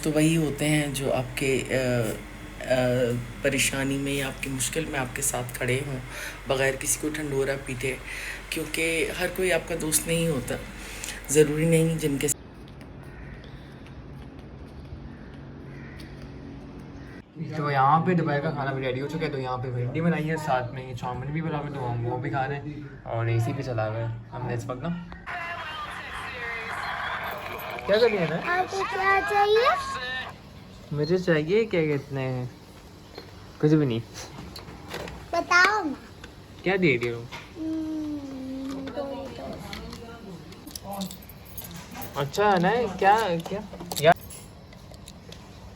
तो वही होते हैं जो आपके परेशानी में या आपकी मुश्किल में आपके साथ खड़े हों बग़ैर किसी को ढंढोरा पीटे, क्योंकि हर कोई आपका दोस्त नहीं होता। ज़रूरी नहीं जिनके तो यहाँ पे दोपहर का खाना भी रेडी हो चुका है। तो यहाँ पे भिंडी बनाई है, साथ में चाउमीन भी बना हुआ है, तो हम वो भी खा रहे हैं और एसी पे चला हुआ है हमने इस वक्त ना। क्या करिए ना, आपको क्या चाहिए? मुझे चाहिए क्या कहते हैं, कुछ भी नहीं। बताओ ना। क्या दे रही हो? अच्छा है ना, क्या क्या यार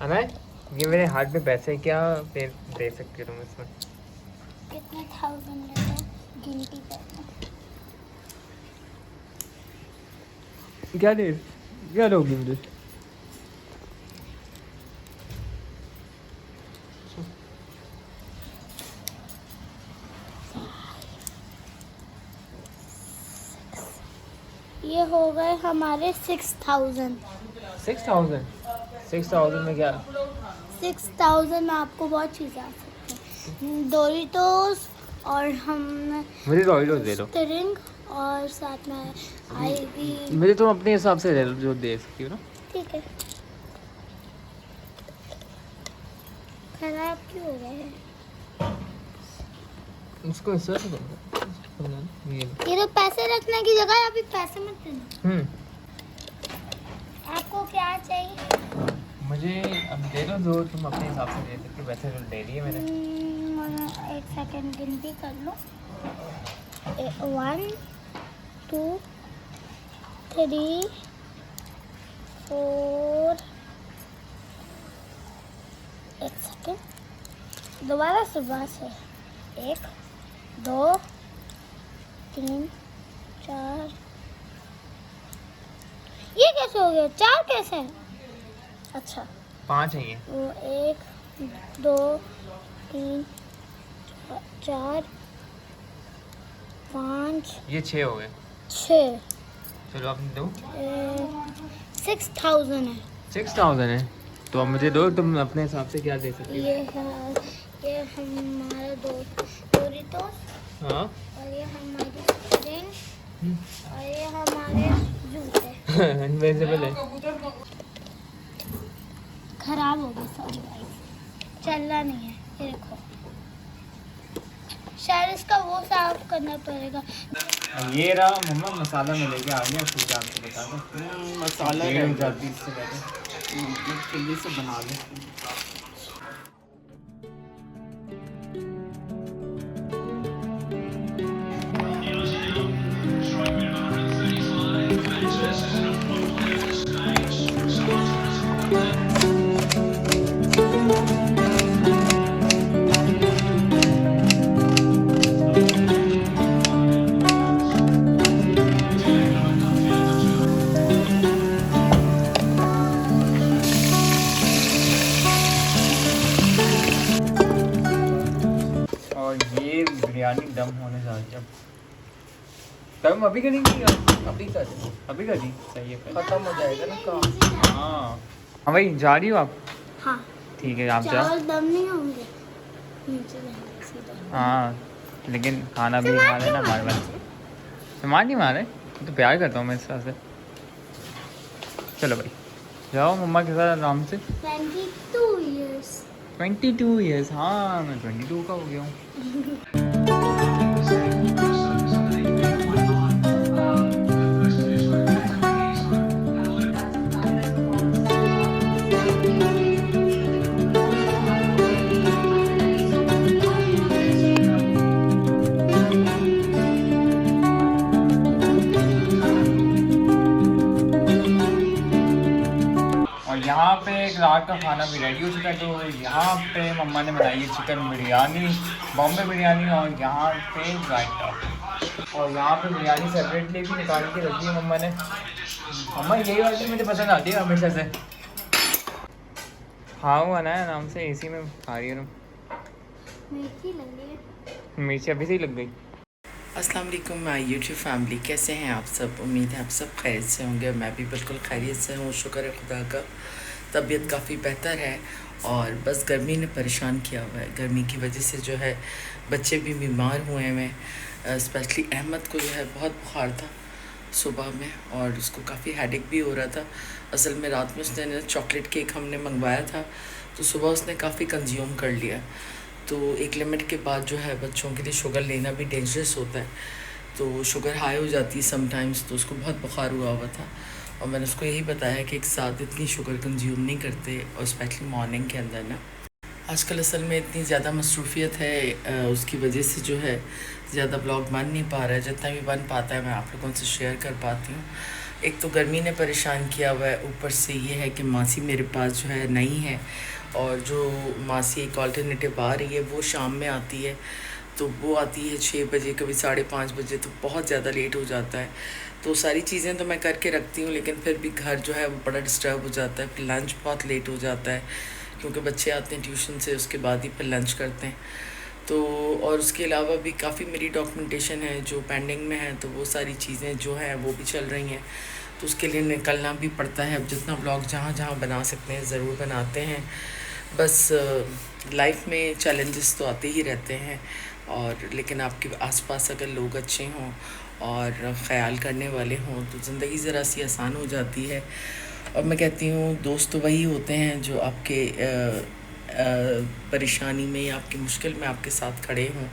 है ना, ये मेरे हाथ में पैसे, क्या दे सकती हो तुम इसमें? कितने थाउजेंड ले लो, गिनती करना। क्या दोगी मुझे? ये हो गए हमारे 6000। 6,000 में क्या? 6000 में आपको बहुत चीज़ें आ सकती हैं। डोरिटोस और हम मुझे डोरिटोस दे दो। स्ट्रिंग और साथ में आएगी। मुझे तुम अपने हिसाब से दे दो जो दे सकती हो ना। ठीक है। खराब क्यों हो गए हैं? इसको इस तरह से दो। ये तो पैसे रखने की जगह है, अभी पैसे मत देना। आपको क्या चाहिए? मुझे अब दे दो जो तुम अपने हिसाब से दे सकते हो, वैसे जो दे रही है मैंने। एक सेकंड गिनती कर लो। 1 2 3 4। एक सेकंड, दोबारा सुबह से 1 2 3 4। ये कैसे हो गया? 4 कैसे है? अच्छा 5 है ये। वो 1 2 3 4 5 ये 6 हो गए। 6। चलो आप दो। 6000 है। 6,000 है तो अब मुझे दो, तुम अपने हिसाब से क्या दे सकते हो? ये हमारा डोरिटोस हाँ और ये हमारी स्ट्रिंग और ये हमारे जूते। इनविजिबल है। खराब हो गया सॉरी गाइस, चल रहा नहीं है। ये देखो, शायद इसका वो साफ करना पड़ेगा। ये रहा मम्मा, मसाला मैं लेके आ गया, पूजा आपको बता दो। मसाला हो जाती इससे पहले जल्दी से बना लें। बिरयानी दम होने जा रही है। कब अभी करेंगी? अभी कर दी सही है। खत्म हो जाएगा ना काम। हाँ भाई जा रही हो आप? हाँ ठीक है आप जाओ। चावल दम नहीं होंगे, नीचे रहेंगे सीधा। हाँ लेकिन खाना भी खा लेना हमारे पास। सामान नहीं मारे तो प्यार करता हूँ मैं इस तरह से। चलो भाई जाओ मम्मा के साथ आराम से। 22 years। 22 ईयर्स, हाँ मैं 22 का हो गया हूँ। यहाँ पे एक रात का खाना भी रेडी हो चुका है। तो यहाँ पे मम्मा ने बनाई है चिकन बिरयानी, बॉम्बे बिरयानी, और यहाँ पे रायता। और यहाँ पे बिरयानी सेपरेटली भी निकाल के रखी है मम्मा ने। मम्मा यही वाली मुझे पसंद आती है हमेशा से। हाँ वो ना आराम से एसी में खा रही है। मिर्ची लग रही है। मिर्ची अभी से ही लग गई। अस्सलाम वालेकुम माय यूट्यूब फैमिली, कैसे हैं आप सब? उम्मीद है आप सब खैरियत से होंगे। मैं भी बिल्कुल खैरियत से हूँ, शुक्र है खुदा का। तबीयत काफ़ी बेहतर है और बस गर्मी ने परेशान किया हुआ है। गर्मी की वजह से जो है बच्चे भी बीमार हुए हैं। स्पेशली अहमद को जो है बहुत बुखार था सुबह में और उसको काफ़ी हेडेक भी हो रहा था। असल में रात में उसने चॉकलेट केक हमने मंगवाया था तो सुबह उसने काफ़ी कंज्यूम कर लिया। तो एक लिमिट के बाद जो है बच्चों के लिए शुगर लेना भी डेंजरस होता है, तो शुगर हाई हो जाती है समटाइम्स, तो उसको बहुत बुखार हुआ हुआ था और मैंने उसको यही बताया कि एक साथ इतनी शुगर कंज्यूम नहीं करते और स्पेशली मॉर्निंग के अंदर ना। आजकल असल में इतनी ज़्यादा मसरूफियत है, उसकी वजह से जो है ज़्यादा ब्लॉग बन नहीं पा रहा है। जितना भी बन पाता है मैं आप लोगों से शेयर कर पाती हूँ। एक तो गर्मी ने परेशान किया हुआ है, ऊपर से ये है कि मासी मेरे पास जो है नहीं है और जो मासी एक ऑल्टरनेटिव आ रही है वो शाम में आती है, तो वो आती है 6 बजे, कभी 5:30 बजे, तो बहुत ज़्यादा लेट हो जाता है। तो सारी चीज़ें तो मैं करके रखती हूँ लेकिन फिर भी घर जो है वो बड़ा डिस्टर्ब हो जाता है। फिर लंच बहुत लेट हो जाता है क्योंकि बच्चे आते हैं ट्यूशन से, उसके बाद ही फिर लंच करते हैं। तो और उसके अलावा भी काफ़ी मेरी डॉक्यूमेंटेशन है जो पेंडिंग में है, तो वो सारी चीज़ें जो हैं वो भी चल रही हैं, तो उसके लिए निकलना भी पड़ता है। अब जितना ब्लॉग जहाँ जहाँ बना सकते हैं ज़रूर बनाते हैं। बस लाइफ में चैलेंजेस तो आते ही रहते हैं और लेकिन आपके आसपास अगर लोग अच्छे हों और ख़याल करने वाले हों तो ज़िंदगी ज़रा सी आसान हो जाती है। और मैं कहती हूँ दोस्त तो वही होते हैं जो आपके परेशानी में या आपकी मुश्किल में आपके साथ खड़े हों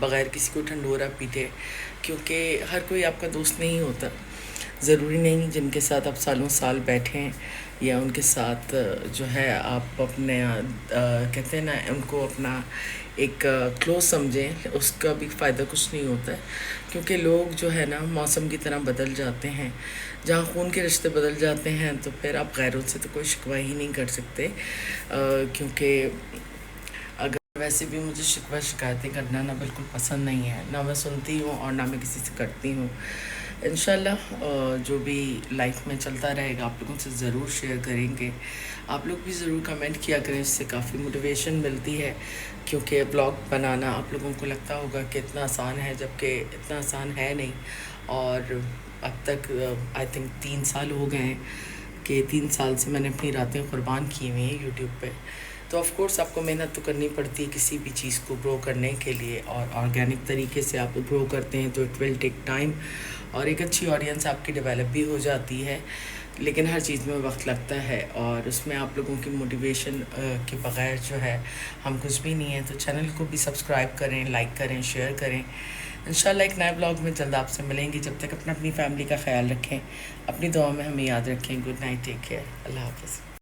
बग़ैर किसी को ढंढोरा पीटे, क्योंकि हर कोई आपका दोस्त नहीं होता। ज़रूरी नहीं जिनके साथ आप सालों साल बैठें या उनके साथ जो है आप अपने कहते हैं ना उनको अपना एक क्लोज समझें, उसका भी फ़ायदा कुछ नहीं होता है। क्योंकि लोग जो है ना मौसम की तरह बदल जाते हैं। जहाँ खून के रिश्ते बदल जाते हैं तो फिर आप गैरों से तो कोई शिकवा ही नहीं कर सकते, क्योंकि अगर वैसे भी मुझे शिकवा शिकायतें करना ना बिल्कुल पसंद नहीं है, ना मैं सुनती हूँ और ना मैं किसी से करती हूँ। इंशाल्लाह जो भी लाइफ में चलता रहेगा आप लोगों से ज़रूर शेयर करेंगे। आप लोग भी ज़रूर कमेंट किया करें, इससे काफ़ी मोटिवेशन मिलती है। क्योंकि ब्लॉग बनाना आप लोगों को लगता होगा कि इतना आसान है, जबकि इतना आसान है नहीं। और अब तक आई थिंक 3 साल हो गए हैं कि 3 साल से मैंने अपनी रातें कुर्बान की हुई हैं यूट्यूब पे। तो ऑफ़ कोर्स आपको मेहनत तो करनी पड़ती है किसी भी चीज़ को ग्रो करने के लिए, और ऑर्गेनिक तरीके से आप ग्रो करते हैं तो इट विल टेक टाइम और एक अच्छी ऑडियंस आपकी डेवलप भी हो जाती है। लेकिन हर चीज़ में वक्त लगता है और उसमें आप लोगों की मोटिवेशन के बगैर जो है हम कुछ भी नहीं है। तो चैनल को भी सब्सक्राइब करें, लाइक करें, शेयर करें। इंशाल्लाह एक नए ब्लॉग में जल्द आपसे मिलेंगे। जब तक अपनी फैमिली का ख्याल रखें, अपनी दुआ में हमें याद रखें। गुड नाइट, टेक केयर, अल्लाह हाफ़िज़।